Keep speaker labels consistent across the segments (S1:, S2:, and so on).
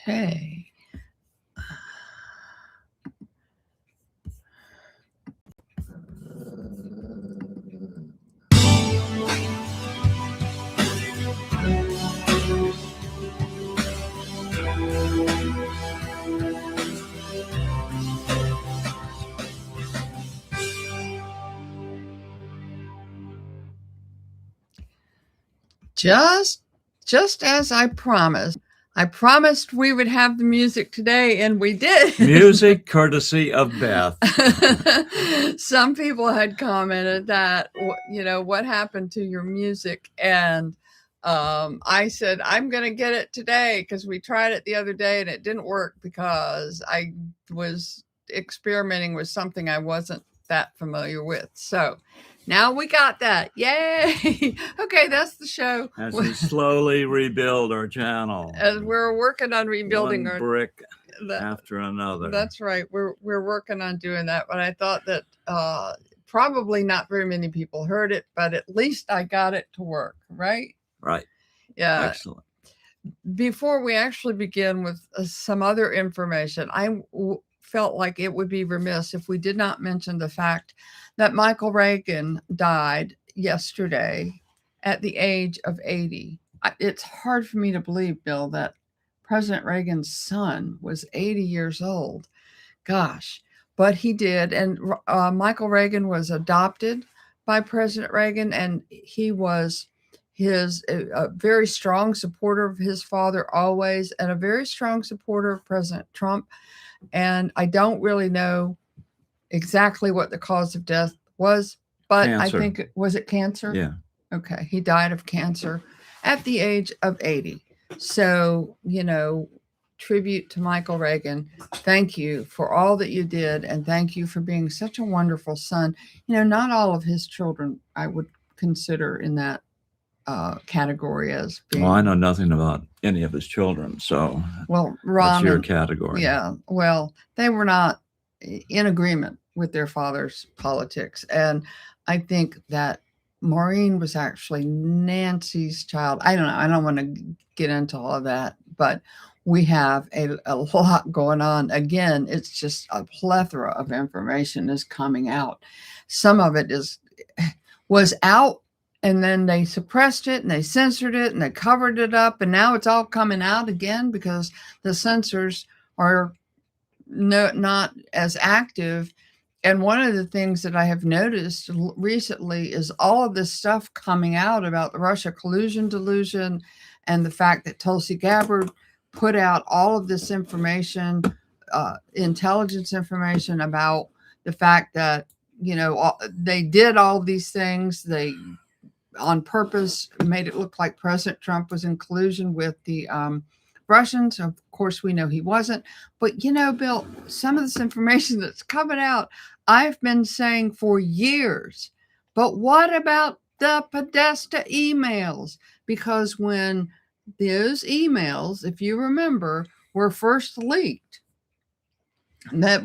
S1: Okay. Just as I promised we would have the music today, and we did.
S2: Music courtesy of Beth.
S1: Some people had commented that, what happened to your music? And I said, I'm going to get it today because we tried it the other day and it didn't work because I was experimenting with something I wasn't that familiar with. So now we got that. Yay. Okay, that's the show.
S2: As we slowly rebuild our channel.
S1: As we're working on rebuilding
S2: one brick after another.
S1: That's right. We're working on doing that. But I thought that probably not very many people heard it, but at least I got it to work, right?
S2: Right.
S1: Yeah.
S2: Excellent.
S1: Before we actually begin with some other information, I felt like it would be remiss if we did not mention the fact that Michael Reagan died yesterday at the age of 80. It's hard for me to believe, Bill, that President Reagan's son was 80 years old. Gosh, but he did. And Michael Reagan was adopted by President Reagan, and he was a very strong supporter of his father always, and a very strong supporter of President Trump. And I don't really know exactly what the cause of death was, but cancer. I think, was it cancer?
S2: Yeah.
S1: Okay. He died of cancer at the age of 80. So, tribute to Michael Reagan. Thank you for all that you did. And thank you for being such a wonderful son. Not all of his children I would consider in that category as being.
S2: Well, I know nothing about any of his children. So,
S1: well, Ron,
S2: that's your category.
S1: Yeah. Well, they were not in agreement with their father's politics. And I think that Maureen was actually Nancy's child. I don't know. I don't want to get into all of that, but we have a lot going on. Again, it's just a plethora of information is coming out. Some of it was out, and then they suppressed it and they censored it and they covered it up. And now it's all coming out again because the censors are not as active. And one of the things that I have noticed recently is all of this stuff coming out about the Russia collusion delusion and the fact that Tulsi Gabbard put out all of this information, intelligence information about the fact that, they did all of these things. They on purpose made it look like President Trump was in collusion with the Russians. Of course, we know he wasn't. But, Bill, some of this information that's coming out, I've been saying for years. But what about the Podesta emails? Because when those emails, if you remember, were first leaked, that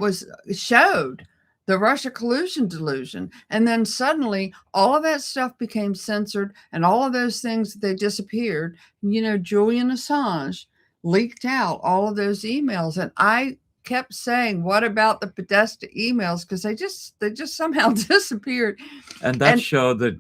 S1: showed the Russia collusion delusion. And then suddenly all of that stuff became censored and all of those things, they disappeared. Julian Assange leaked out all of those emails. And I kept saying, what about the Podesta emails? Because they just somehow disappeared.
S2: And that showed that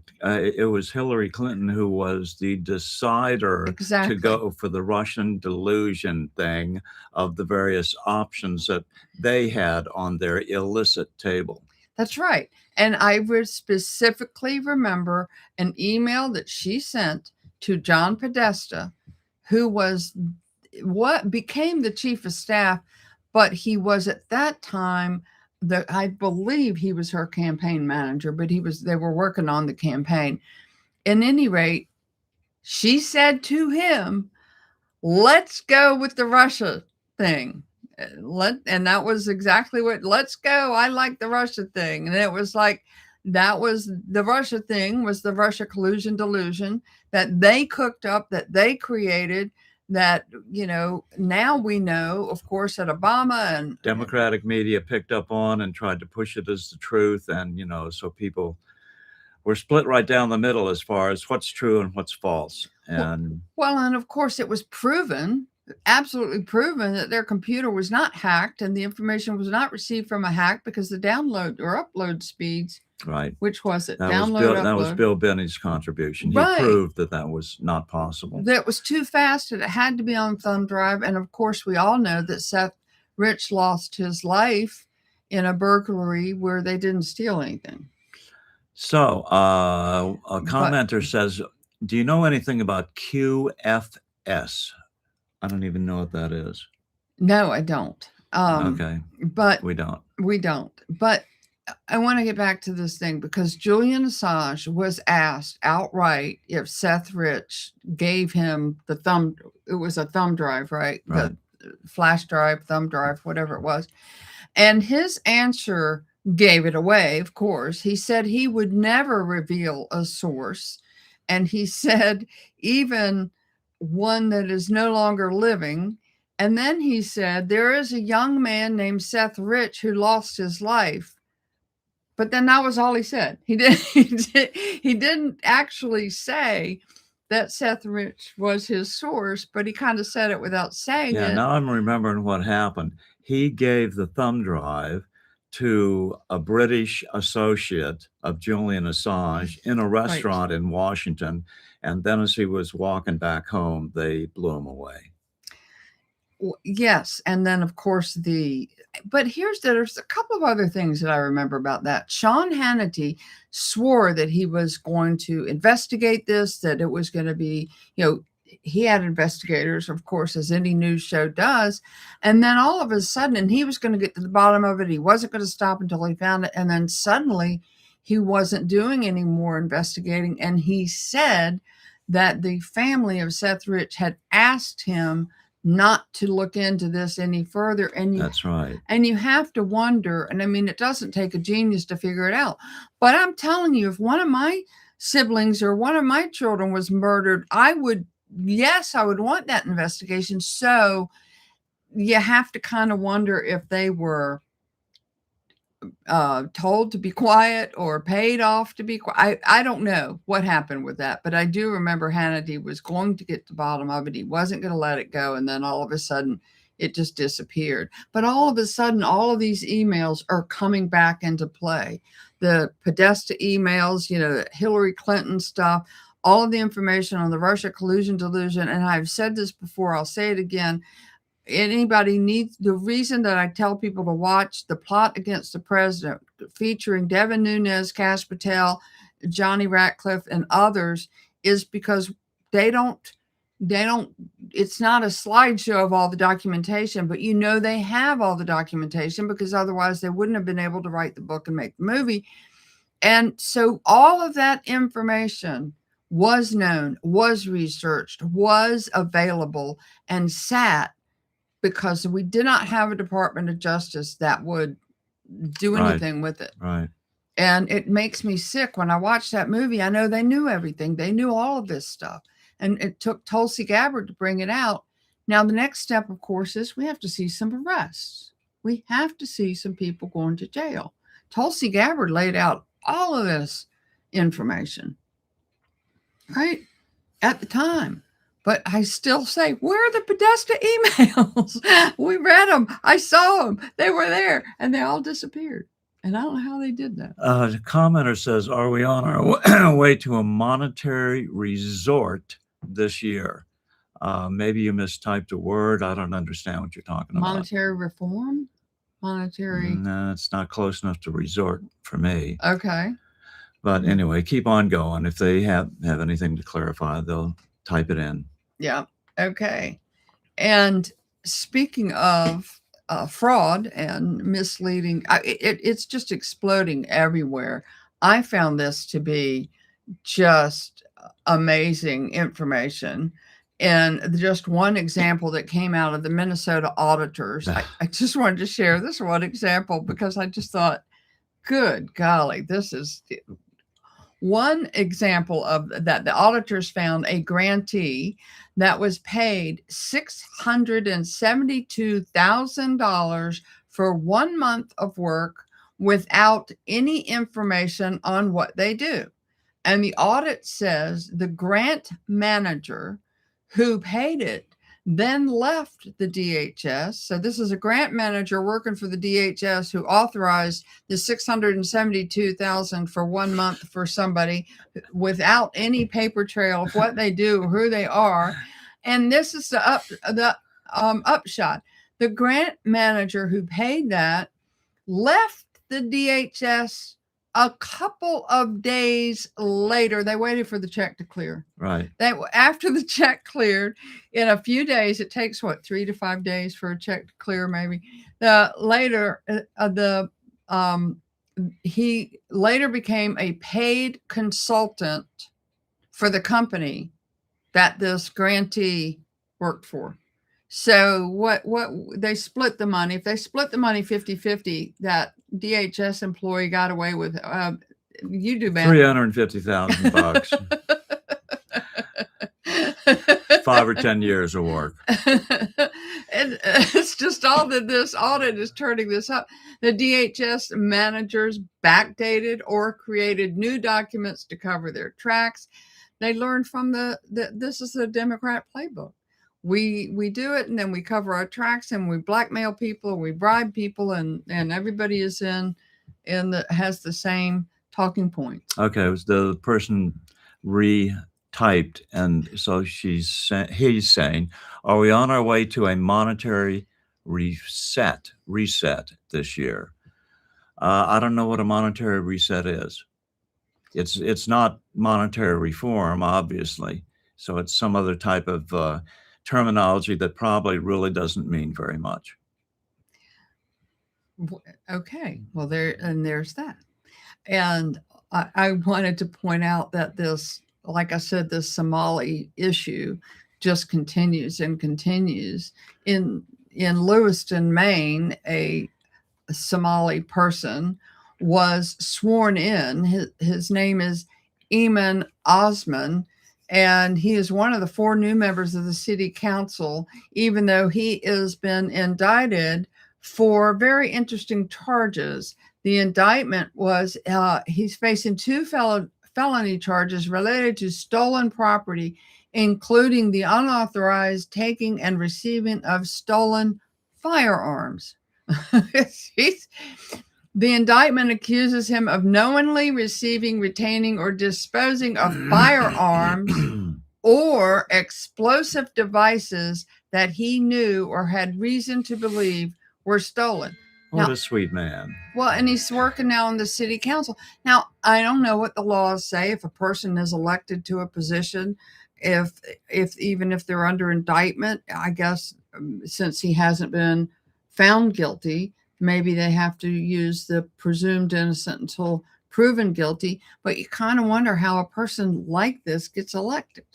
S2: it was Hillary Clinton who was the decider to go for the Russian delusion thing of the various options that they had on their illicit table.
S1: That's right. And I would specifically remember an email that she sent to John Podesta, who was what became the chief of staff, but he was at that time, I believe he was her campaign manager, but they were working on the campaign. At any rate, she said to him, let's go with the Russia thing. And that was exactly what, let's go. I like the Russia thing. And it was like, that was the Russia thing, was the Russia collusion delusion that they cooked up, that they created, that, now we know, of course, that Obama and
S2: Democratic media picked up on and tried to push it as the truth. And, so people were split right down the middle as far as what's true and what's false. And
S1: and of course it was proven absolutely proven that their computer was not hacked and the information was not received from a hack, because the download or upload speeds.
S2: Right.
S1: Which was it?
S2: That
S1: Download,
S2: was
S1: upload.
S2: That was Bill Benny's contribution. He
S1: Right.
S2: proved that that was not possible.
S1: That was too fast and it had to be on thumb drive. And of course, we all know that Seth Rich lost his life in a burglary where they didn't steal anything.
S2: So a commenter says, do you know anything about QFS? I don't even know what that is.
S1: No, I don't.
S2: Okay.
S1: But
S2: we don't.
S1: But I want to get back to this thing, because Julian Assange was asked outright if Seth Rich gave him the thumb. It was a thumb drive, right?
S2: Right.
S1: The flash drive, thumb drive, whatever it was. And his answer gave it away, of course. He said he would never reveal a source. And he said, even one that is no longer living. And then he said, there is a young man named Seth Rich who lost his life. But then that was all he said. He didn't actually say that Seth Rich was his source, but he kind of said it without saying it.
S2: Yeah, now I'm remembering what happened. He gave the thumb drive to a British associate of Julian Assange in a restaurant in Washington. And then as he was walking back home, they blew him away.
S1: Yes. And then, of course, but there's a couple of other things that I remember about that. Sean Hannity swore that he was going to investigate this, that it was going to be, he had investigators, of course, as any news show does. And then all of a sudden, and he was going to get to the bottom of it. He wasn't going to stop until he found it. And then suddenly he wasn't doing any more investigating. And he said that the family of Seth Rich had asked him not to look into this any further. And
S2: that's right.
S1: And you have to wonder, and I mean, it doesn't take a genius to figure it out. But I'm telling you, if one of my siblings or one of my children was murdered, I would want that investigation. So you have to kind of wonder if they were told to be quiet or paid off to be quiet. I don't know what happened with that, but I do remember Hannity was going to get to the bottom of it. He wasn't going to let it go. And then all of a sudden it just disappeared. But all of a sudden, all of these emails are coming back into play. The Podesta emails, Hillary Clinton stuff, all of the information on the Russia collusion delusion. And I've said this before, I'll say it again. Anybody needs, the reason that I tell people to watch The Plot Against the President, featuring Devin Nunes, Kash Patel, Johnny Ratcliffe, and others, is because they don't, it's not a slideshow of all the documentation, but they have all the documentation, because otherwise they wouldn't have been able to write the book and make the movie. And so all of that information was known, was researched, was available, and sat, because we did not have a Department of Justice that would do anything with it.
S2: Right.
S1: And it makes me sick when I watch that movie. I know they knew everything. They knew all of this stuff. And it took Tulsi Gabbard to bring it out. Now, the next step, of course, is we have to see some arrests. We have to see some people going to jail. Tulsi Gabbard laid out all of this information, right, at the time. But I still say, where are the Podesta emails? We read them. I saw them. They were there, and they all disappeared. And I don't know how they did that.
S2: The commenter says, are we on our way to a monetary resort this year? Maybe you mistyped a word. I don't understand what you're talking about.
S1: Monetary reform? Monetary?
S2: No, it's not close enough to resort for me.
S1: Okay.
S2: But anyway, keep on going. If they have anything to clarify, they'll type it in.
S1: Yeah. Okay. And speaking of fraud and misleading, it's just exploding everywhere. I found this to be just amazing information. And just one example that came out of the Minnesota auditors. I just wanted to share this one example, because I just thought, good golly, this is one example of that. The auditors found a grantee that was paid $672,000 for 1 month of work without any information on what they do. And the audit says the grant manager who paid it then left the DHS. So this is a grant manager working for the DHS who authorized the $672,000 for 1 month for somebody without any paper trail of what they do, who they are. And this is the upshot. The grant manager who paid that left the DHS a couple of days later. They waited for the check to clear.
S2: Right.
S1: After the check cleared, in a few days, it takes 3 to 5 days for a check to clear, maybe. He later became a paid consultant for the company that this grantee worked for. So what they split the money. If they split the money 50-50, that DHS employee got away with you do math.
S2: $350,000. 5 or 10 years of work.
S1: It's just all that this audit is turning this up. The DHS managers backdated or created new documents to cover their tracks. They learned from this is the Democrat playbook. We do it, and then we cover our tracks, and we blackmail people, and we bribe people, and everybody is has the same talking point.
S2: Okay, it was the person retyped, and so he's saying, are we on our way to a monetary reset this year? I don't know what a monetary reset is. It's not monetary reform, obviously. So it's some other type of terminology that probably really doesn't mean very much.
S1: Okay, well, there's that. And I wanted to point out that this, like I said, this Somali issue just continues and continues. In Lewiston, Maine, a Somali person was sworn in. His name is Eamon Osman, and he is one of the 4 new members of the city council, even though he has been indicted for very interesting charges. The indictment was he's facing 2 felony charges related to stolen property, including the unauthorized taking and receiving of stolen firearms. The indictment accuses him of knowingly receiving, retaining, or disposing of firearms or explosive devices that he knew or had reason to believe were stolen.
S2: What a sweet man.
S1: Well, and he's working now in the city council. Now, I don't know what the laws say if a person is elected to a position, even if they're under indictment. I guess since he hasn't been found guilty, maybe they have to use the presumed innocent until proven guilty. But you kind of wonder how a person like this gets elected.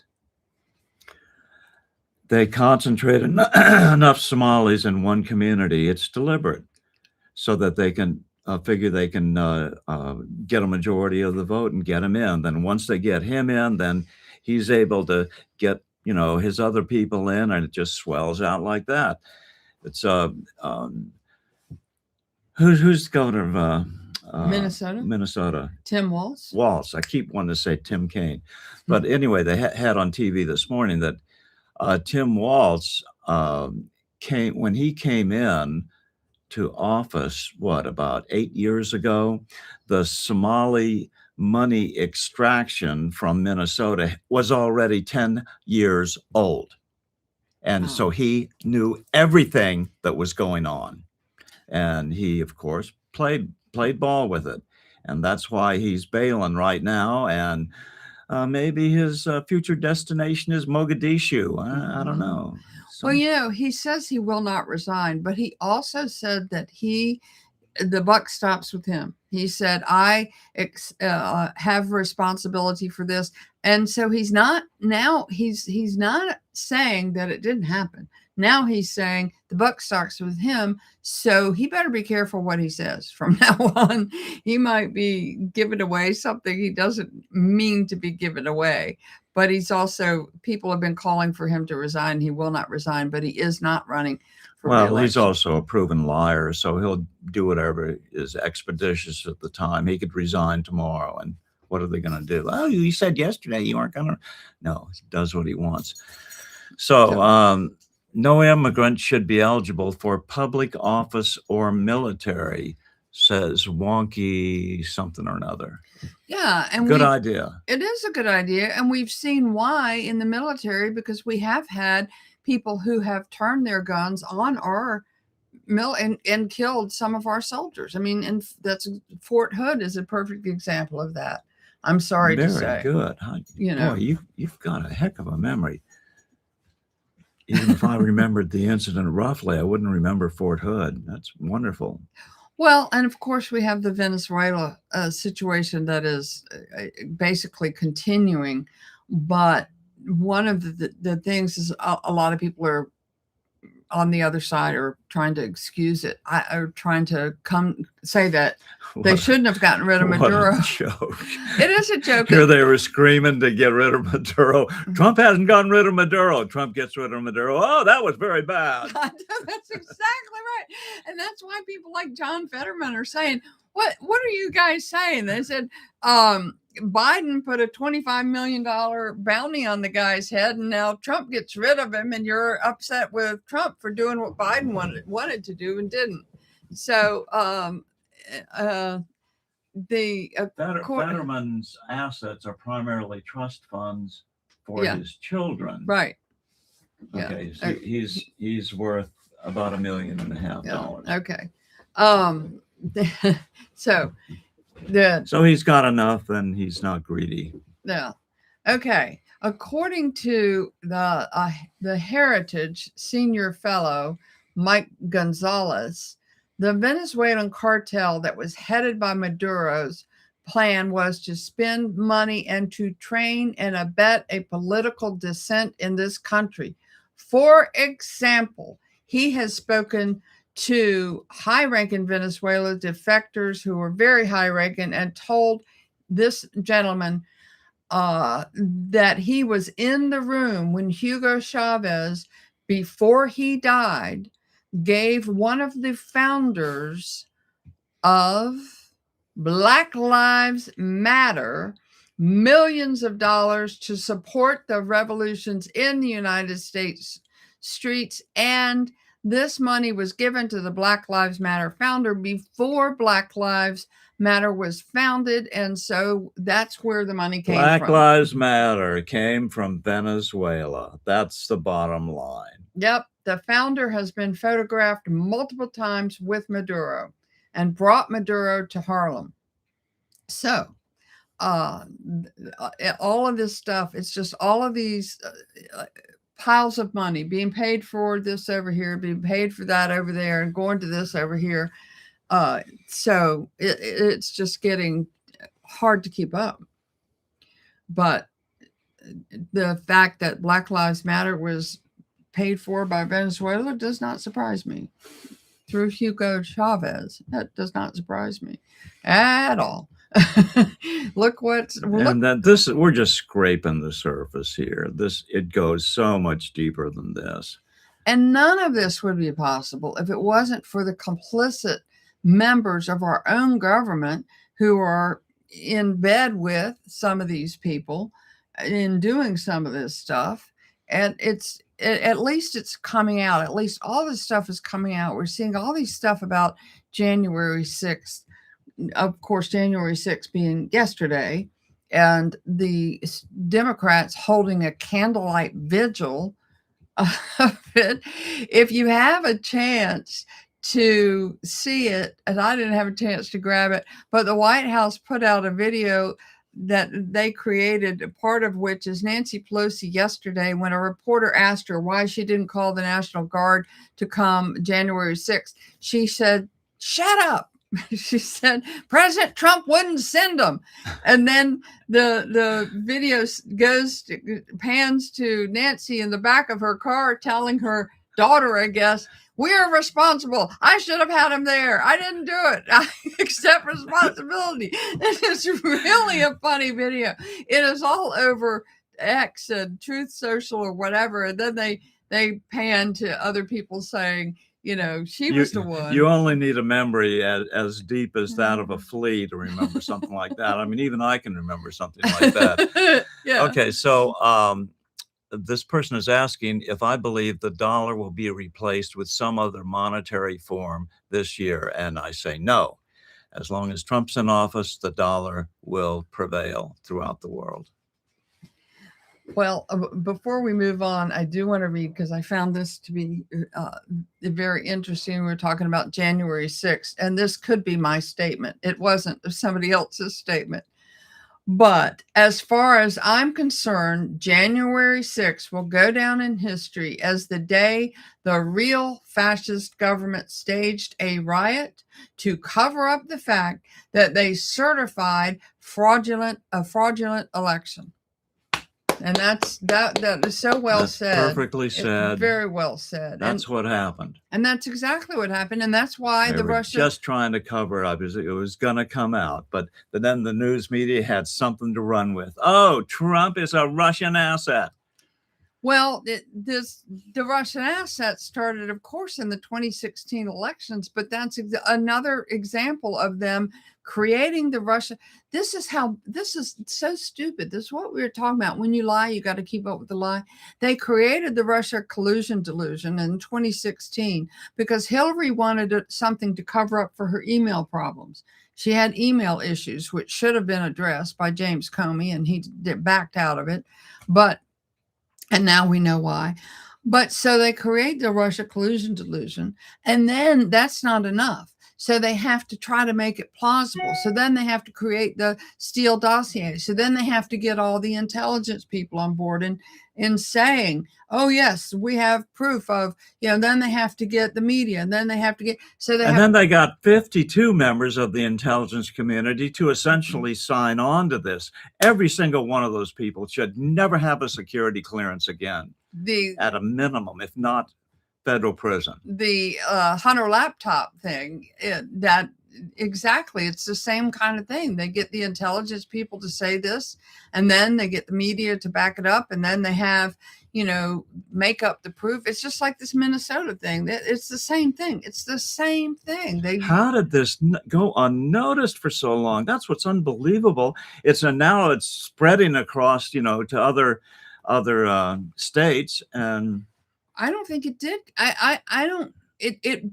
S2: They concentrate enough Somalis in one community. It's deliberate so that they can figure they can get a majority of the vote and get him in. Then once they get him in, then he's able to get, his other people in, and it just swells out like that. It's who's the governor of
S1: Minnesota?
S2: Minnesota.
S1: Tim Walz.
S2: Walz. I keep wanting to say Tim Kaine. But anyway, they had on TV this morning that Tim Walz when he came in to office, about 8 years ago, the Somali money extraction from Minnesota was already 10 years old. And so he knew everything that was going on. And he, of course, played ball with it. And that's why he's bailing right now. And maybe his future destination is Mogadishu. I don't know.
S1: Well, he says he will not resign, but he also said that the buck stops with him. He said, I have responsibility for this. And so he's not saying that it didn't happen. Now he's saying the buck stops with him. So he better be careful what he says from now on. He might be giving away something he doesn't mean to be giving away. But people have been calling for him to resign. He will not resign, but he is not running for re-election.
S2: He's also a proven liar, so he'll do whatever is expeditious at the time. He could resign tomorrow, and what are they going to do? Oh, you said yesterday you weren't going to. No, he does what he wants. So No immigrant should be eligible for public office or military, says wonky something or another.
S1: Yeah, and
S2: good idea.
S1: It is a good idea, and we've seen why in the military, because we have had people who have turned their guns on our and killed some of our soldiers. I mean, and that's Fort Hood is a perfect example of that. I'm sorry to say.
S2: Very good.
S1: You know,
S2: boy, you've got a heck of a memory. Even if I remembered the incident roughly, I wouldn't remember Fort Hood. That's wonderful.
S1: Well, and of course, we have the Venezuela situation that is basically continuing. But one of the things is a lot of people are on the other side are trying to excuse it. Are trying to say that they shouldn't have gotten rid of Maduro.
S2: What a joke.
S1: It is a joke.
S2: Here they were screaming to get rid of Maduro. Trump hasn't gotten rid of Maduro. Trump gets rid of Maduro. Oh, that was very bad.
S1: That's exactly right. And that's why people like John Fetterman are saying, what are you guys saying? They said, Biden put a $25 million bounty on the guy's head, and now Trump gets rid of him, and you're upset with Trump for doing what Biden wanted to do and didn't. So
S2: Fetterman's assets are primarily trust funds for his children.
S1: Right.
S2: Okay. So he's worth about $1.5 million.
S1: Okay. So
S2: he's got enough, and he's not greedy.
S1: Yeah. Okay. According to the Heritage Senior Fellow Mike Gonzalez, the Venezuelan cartel that was headed by Maduro's plan was to spend money and to train and abet a political dissent in this country. For example, he has spoken to high-ranking Venezuela defectors who were very high-ranking and told this gentleman that he was in the room when Hugo Chavez, before he died, gave one of the founders of Black Lives Matter millions of dollars to support the revolutions in the United States streets, and this money was given to the Black Lives Matter founder before Black Lives Matter was founded, and so that's where the money came from.
S2: Black Lives Matter came from Venezuela. That's the bottom line.
S1: Yep. The founder has been photographed multiple times with Maduro and brought Maduro to Harlem. So all of this stuff, it's just all of these piles of money being paid for this over here, being paid for that over there, and going to this over here. So it's just getting hard to keep up. But the fact that Black Lives Matter was paid for by Venezuela does not surprise me. Through Hugo Chavez, that does not surprise me at all. We're
S2: just scraping the surface here. It goes so much deeper than this.
S1: And none of this would be possible if it wasn't for the complicit members of our own government who are in bed with some of these people in doing some of this stuff. And at least it's coming out. At least all this stuff is coming out. We're seeing all these stuff about January 6th. Of course, January 6th being yesterday, and the Democrats holding a candlelight vigil of it. If you have a chance to see it, and I didn't have a chance to grab it, but the White House put out a video that they created, part of which is Nancy Pelosi yesterday when a reporter asked her why she didn't call the National Guard to come January 6th. She said, "Shut up." She said, "President Trump wouldn't send them." And then the video pans to Nancy in the back of her car telling her daughter, I guess, "We're responsible. I should have had him there. I didn't do it. I accept responsibility." It's really a funny video. It is all over X and Truth Social or whatever. And then they pan to other people saying, she was the one.
S2: You only need a memory as deep as that of a flea to remember something like that. I mean, even I can remember something like that.
S1: Yeah.
S2: Okay, so this person is asking if I believe the dollar will be replaced with some other monetary form this year. And I say no. As long as Trump's in office, the dollar will prevail throughout the world.
S1: Well, before we move on, I do want to read, because I found this to be very interesting. We're talking about January 6th, and this could be my statement. It wasn't somebody else's statement. But as far as I'm concerned, January 6th will go down in history as the day the real fascist government staged a riot to cover up the fact that they certified a fraudulent election. And that is so well said.
S2: Perfectly said.
S1: Very well said.
S2: That's what happened.
S1: And that's exactly what happened. And that's why
S2: they were just trying to cover it up. It was going to come out. But then the news media had something to run with. Oh, Trump is a Russian asset.
S1: Well, the Russian asset started, of course, in the 2016 elections, but that's another example of them creating the Russia. This is so stupid. This is what we were talking about. When you lie, you got to keep up with the lie. They created the Russia collusion delusion in 2016 because Hillary wanted something to cover up for her email problems. She had email issues, which should have been addressed by James Comey, and he backed out of it. And now we know why. But so they create the Russia collusion delusion, and then that's not enough. So they have to try to make it plausible. So then they have to create the Steele dossier. So then they have to get all the intelligence people on board and saying, oh, yes, we have proof of, then they have to get the media, and then they have to get,
S2: then they got 52 members of the intelligence community to essentially sign on to this. Every single one of those people should never have a security clearance again, at a minimum, if not federal prison.
S1: The Hunter laptop thing, exactly. It's the same kind of thing. They get the intelligence people to say this, and then they get the media to back it up, and then they have, make up the proof. It's just like this Minnesota thing. It's the same thing. It's the same thing.
S2: How did this go unnoticed for so long? That's what's unbelievable. Now it's spreading across, to other states, and
S1: I don't think it did. It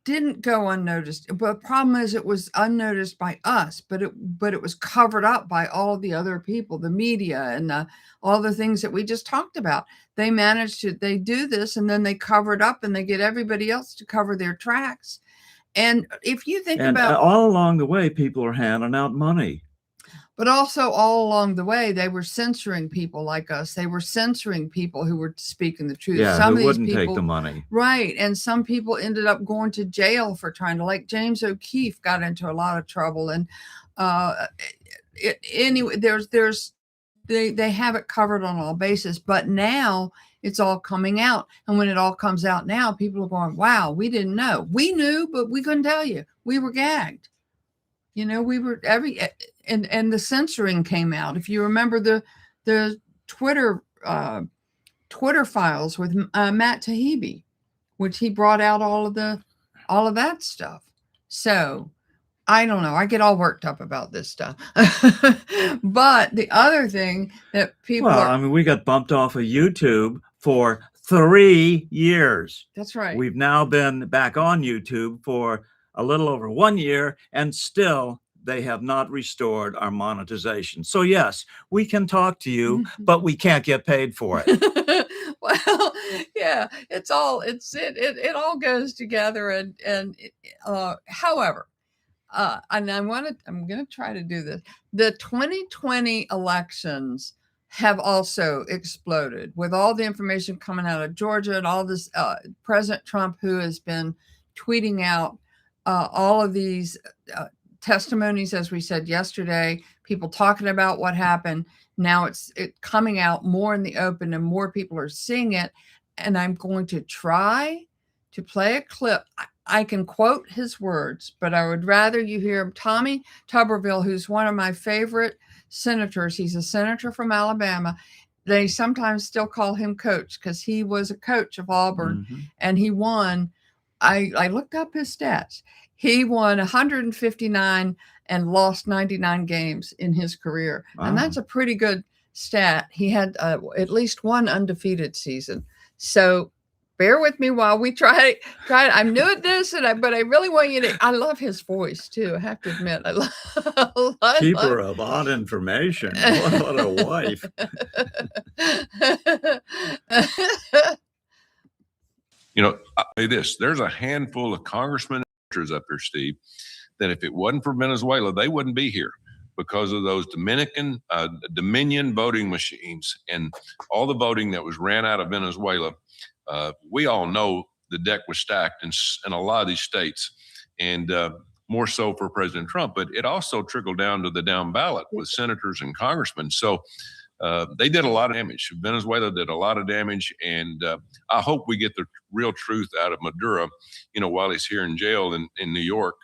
S1: didn't go unnoticed. But the problem is it was unnoticed by us, but it was covered up by all the other people, the media, and all the things that we just talked about. They do this, and then they cover it up, and they get everybody else to cover their tracks. And if you think about
S2: all along the way, people are handing out money.
S1: But also all along the way, they were censoring people like us. They were censoring people who were speaking the truth.
S2: Yeah,
S1: some
S2: who
S1: of
S2: wouldn't
S1: these people,
S2: take the money.
S1: Right. And some people ended up going to jail for trying to, like James O'Keefe got into a lot of trouble. And anyway, they have it covered on all bases. But now it's all coming out. And when it all comes out now, people are going, wow, we didn't know. We knew, but we couldn't tell you. We were gagged. We were and the censoring came out. If you remember the Twitter files with Matt Taibbi, which he brought out all of that stuff. So I don't know. I get all worked up about this stuff. But the other thing that people
S2: we got bumped off of YouTube for 3 years.
S1: That's right.
S2: We've now been back on YouTube for a little over 1 year, and still they have not restored our monetization. So yes, we can talk to you, but we can't get paid for it.
S1: Well, yeah, it all goes together. And however, and I'm going to try to do this. The 2020 elections have also exploded with all the information coming out of Georgia and all this President Trump, who has been tweeting out all of these testimonies, as we said yesterday, people talking about what happened. Now it's coming out more in the open, and more people are seeing it. And I'm going to try to play a clip. I can quote his words, but I would rather you hear him. Tommy Tuberville, who's one of my favorite senators. He's a senator from Alabama. They sometimes still call him coach because he was a coach of Auburn, and he won. I looked up his stats. He won 159 and lost 99 games in his career. Wow. And that's a pretty good stat, he had at least one undefeated season. So bear with me while we try it. I'm new at this, but I really want you to. I love his voice too. I have to admit, I love.
S2: Keeper of odd information. What a wife.
S3: I'll say this: there's a handful of congressmen and senators up here, Steve, that if it wasn't for Venezuela, they wouldn't be here because of those Dominion voting machines and all the voting that was ran out of Venezuela. We all know the deck was stacked in a lot of these states, and more so for President Trump, but it also trickled down to the down ballot with senators and congressmen. So they did a lot of damage. Venezuela did a lot of damage, and I hope we get the real truth out of Maduro, while he's here in jail in New York.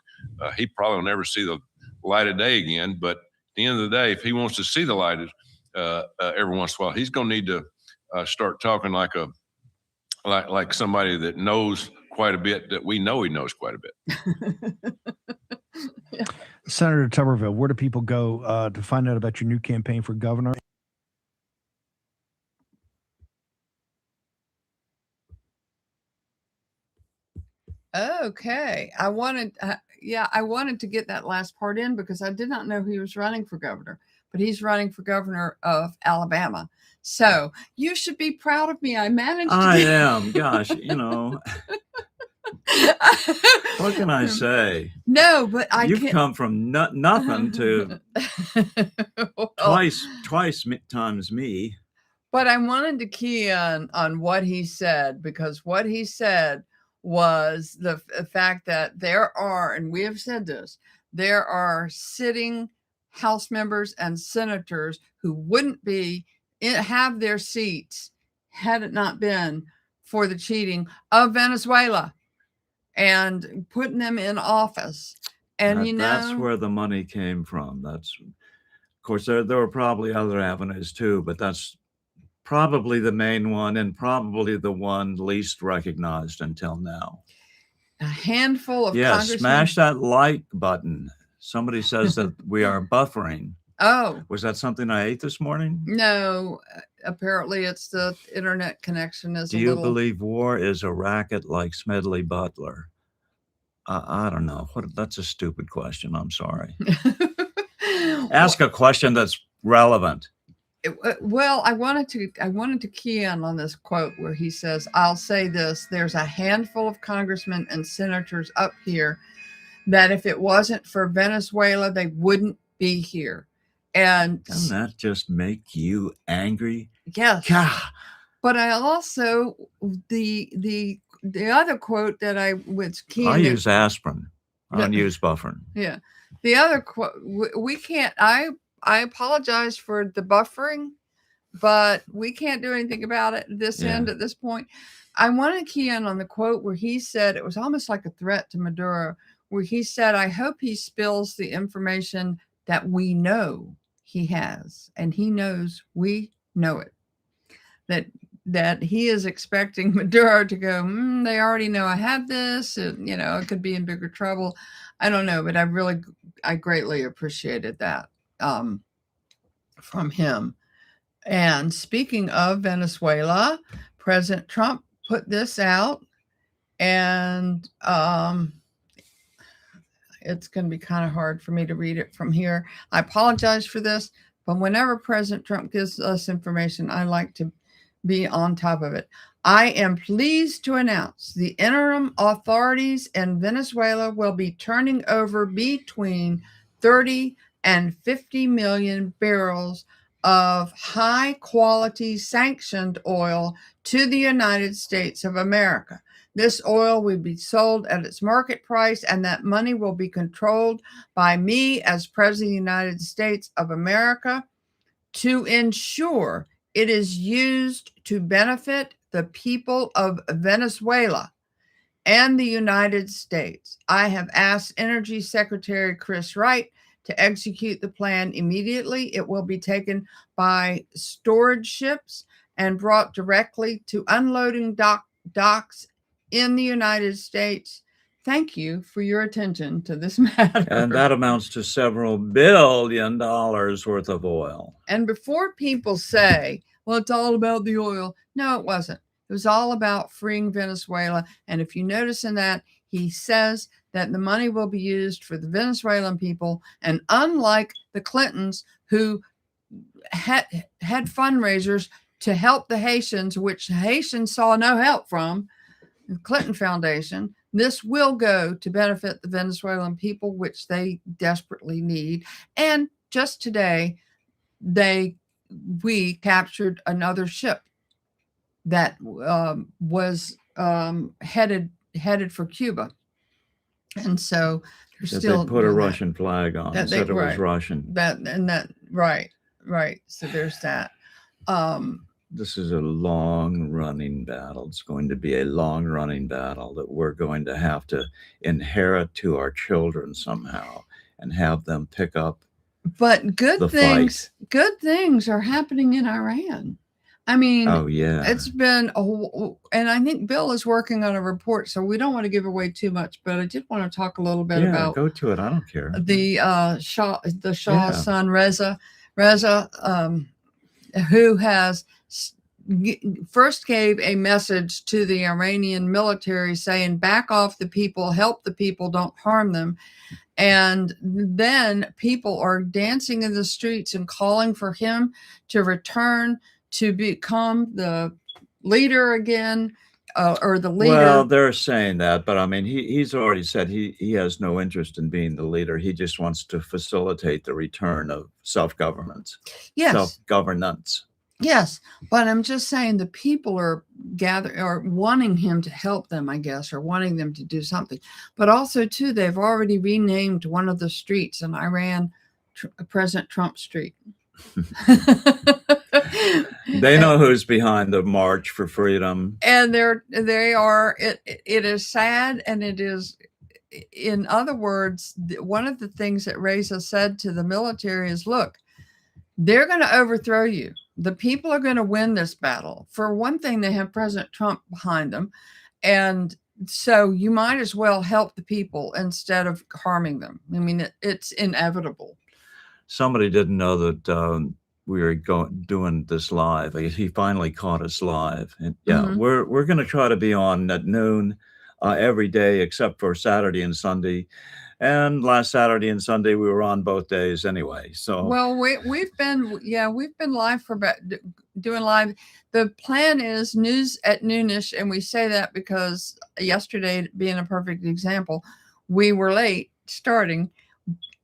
S3: He probably will never see the light of day again, but at the end of the day, if he wants to see the light every once in a while, he's going to need to start talking like somebody that knows quite a bit, that we know he knows quite a bit.
S4: Yeah. Senator Tuberville, where do people go to find out about your new campaign for governor?
S1: Okay. I wanted to get that last part in because I did not know he was running for governor, but he's running for governor of Alabama. So you should be proud of me. I managed to
S2: I am. Gosh, what can I say?
S1: No, but
S2: You've come from nothing to twice times me.
S1: But I wanted to key on what he said, because what he said was the fact that there are, and we have said this, there are sitting House members and senators who wouldn't have their seats had it not been for the cheating of Venezuela and putting them in office. And
S2: that's where the money came from. That's, of course, there were probably other avenues too, but that's probably the main one, and probably the one least recognized until now.
S1: A handful of
S2: congressmen. Smash that like button. Somebody says that we are buffering.
S1: Oh.
S2: Was that something I ate this morning?
S1: No. Apparently it's the internet connection is
S2: Do you believe war is a racket like Smedley Butler? I don't know. That's a stupid question. I'm sorry. Ask a question that's relevant.
S1: Well, I wanted to key in on this quote where he says, "I'll say this, there's a handful of congressmen and senators up here that if it wasn't for Venezuela, they wouldn't be here." And
S2: doesn't that just make you angry?
S1: Yes.
S2: Gah.
S1: But I also, the other quote that I was keying.
S2: I use aspirin. I don't use buffering.
S1: Yeah. The other quote, we can't, I apologize for the buffering, but we can't do anything about it at this end at this point. I want to key in on the quote where he said, it was almost like a threat to Maduro, where he said, "I hope he spills the information that we know he has." And he knows we know it. That he is expecting Maduro to go, they already know I have this. It could be in bigger trouble. I don't know, but I greatly appreciated that. From him. And speaking of Venezuela, President Trump put this out, and it's going to be kind of hard for me to read it from here. I apologize for this, but whenever President Trump gives us information, I like to be on top of it. "I am pleased to announce the interim authorities in Venezuela will be turning over between 30 and 50 million barrels of high quality sanctioned oil to the United States of America. This oil will be sold at its market price, and that money will be controlled by me as President of the United States of America to ensure it is used to benefit the people of Venezuela and the United States. I have asked Energy Secretary Chris Wright to execute the plan immediately. It will be taken by storage ships and brought directly to unloading docks in the United States thank you for your attention to this matter.
S2: And that amounts to several $billion worth of oil.
S1: And before people say, well, it's all about the oil. No, it wasn't. It was all about freeing Venezuela. And if you notice in that, he says that the money will be used for the Venezuelan people. And unlike the Clintons, who had fundraisers to help the Haitians, which the Haitians saw no help from the Clinton Foundation, this will go to benefit the Venezuelan people, which they desperately need. And just today, we captured another ship that was headed for Cuba, and so
S2: they put a Russian flag on. That said it was Russian.
S1: Right. So there's that.
S2: This is a long-running battle. It's going to be a long-running battle that we're going to have to inherit to our children somehow and have them pick up.
S1: But good things are happening in Iran. I mean,
S2: oh yeah,
S1: it's been and I think Bill is working on a report, so we don't want to give away too much. But I did want to talk a little bit about
S2: go to it. I don't care.
S1: The Shah's son Reza, who has first gave a message to the Iranian military saying, "Back off the people, help the people, don't harm them." And then people are dancing in the streets and calling for him to return to become the leader again, or the leader.
S2: Well, they're saying that, but I mean, he's already said he has no interest in being the leader. He just wants to facilitate the return of self-governance.
S1: Yes.
S2: Self-governance.
S1: Yes, but I'm just saying the people are wanting him to help them, I guess, or wanting them to do something. But also, too, they've already renamed one of the streets in Iran President Trump Street.
S2: They know who's behind the March for Freedom.
S1: And they are. It is sad, and it is. In other words, one of the things that Reza said to the military is, look, they're going to overthrow you. The people are going to win this battle. For one thing, they have President Trump behind them. And so you might as well help the people instead of harming them. I mean, it's inevitable.
S2: Somebody didn't know that we were doing this live. He finally caught us live. And yeah, we're going to try to be on at noon every day except for Saturday and Sunday. And last Saturday and Sunday we were on both days anyway. So
S1: well, we've been live for about doing live. The plan is news at Noonish, and we say that because yesterday, being a perfect example, we were late starting,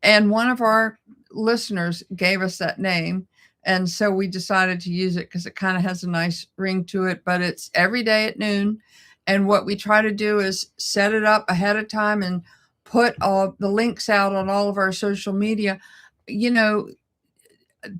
S1: and one of our listeners gave us that name, and so we decided to use it because it kind of has a nice ring to it. But it's every day at noon, and what we try to do is set it up ahead of time and put all the links out on all of our social media. You know,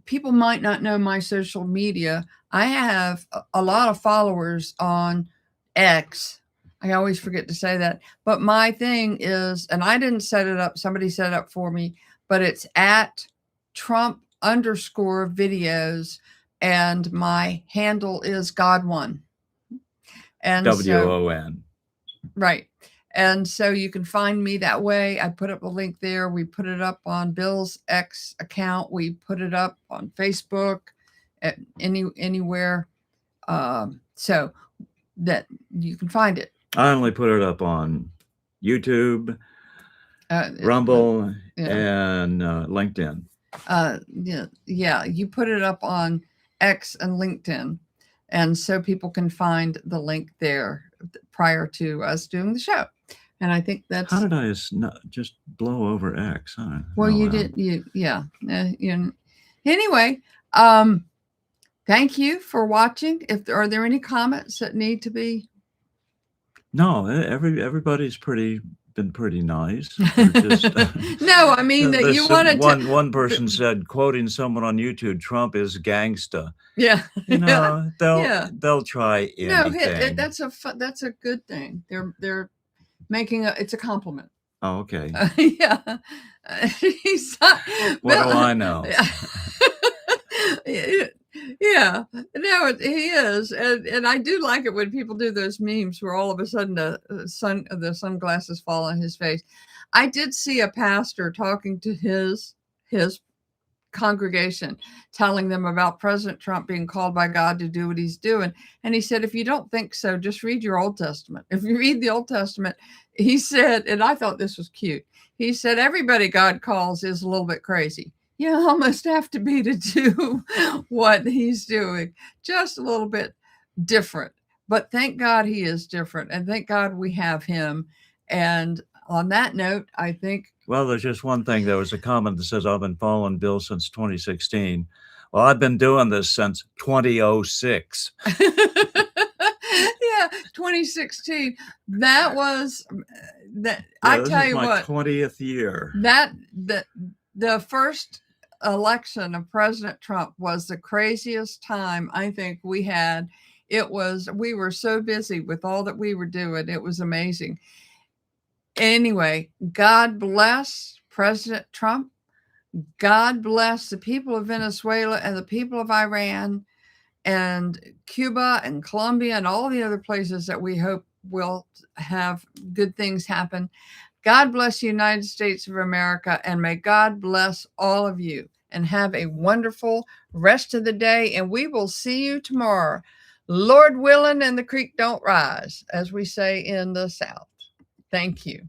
S1: people might not know my social media. I have a lot of followers on X. I always forget to say that. But my thing is, and I didn't set it up, somebody set it up for me, but it's at Trump_videos, and my handle is God1. And
S2: WON.
S1: Right. And so you can find me that way. I put up a link there. We put it up on Bill's X account. We put it up on Facebook, at anywhere, so that you can find it.
S2: I only put it up on YouTube, Rumble, and LinkedIn.
S1: Yeah, you put it up on X and LinkedIn, and so people can find the link there prior to us doing the show. And I think that's.
S2: How did I just blow over X? Huh?
S1: Well, you did. Anyway, thank you for watching. Are there any comments that need to be?
S2: No, everybody's been pretty nice. Just,
S1: no, I mean that you wanted to.
S2: One person said, quoting someone on YouTube, "Trump is gangsta."
S1: Yeah,
S2: you know, they'll try anything.
S1: No, that's a good thing. They're making it's a compliment.
S2: Oh, okay.
S1: Yeah.
S2: What do I know?
S1: Yeah, no, he is, and I do like it when people do those memes where all of a sudden the sunglasses fall on his face. I did see a pastor talking to his congregation, telling them about President Trump being called by God to do what he's doing. And he said, if you don't think so, just read your Old Testament. If you read the Old Testament, he said, and I thought this was cute. He said, everybody God calls is a little bit crazy. You almost have to be to do what he's doing, just a little bit different. But thank God he is different. And thank God we have him. And on that note, I think.
S2: Well, there's just one thing. There was a comment that says, I've been following Bill since 2016. Well, I've been doing this since 2006.
S1: Yeah, 2016. That was that. Yeah, I tell you what,
S2: 20th year.
S1: That the first election of President Trump was the craziest time I think we had. We were so busy with all that we were doing. It was amazing. Anyway, God bless President Trump. God bless the people of Venezuela and the people of Iran and Cuba and Colombia and all the other places that we hope will have good things happen. God bless the United States of America, and may God bless all of you, and have a wonderful rest of the day. And we will see you tomorrow, Lord willing, and the creek don't rise, as we say in the South. Thank you.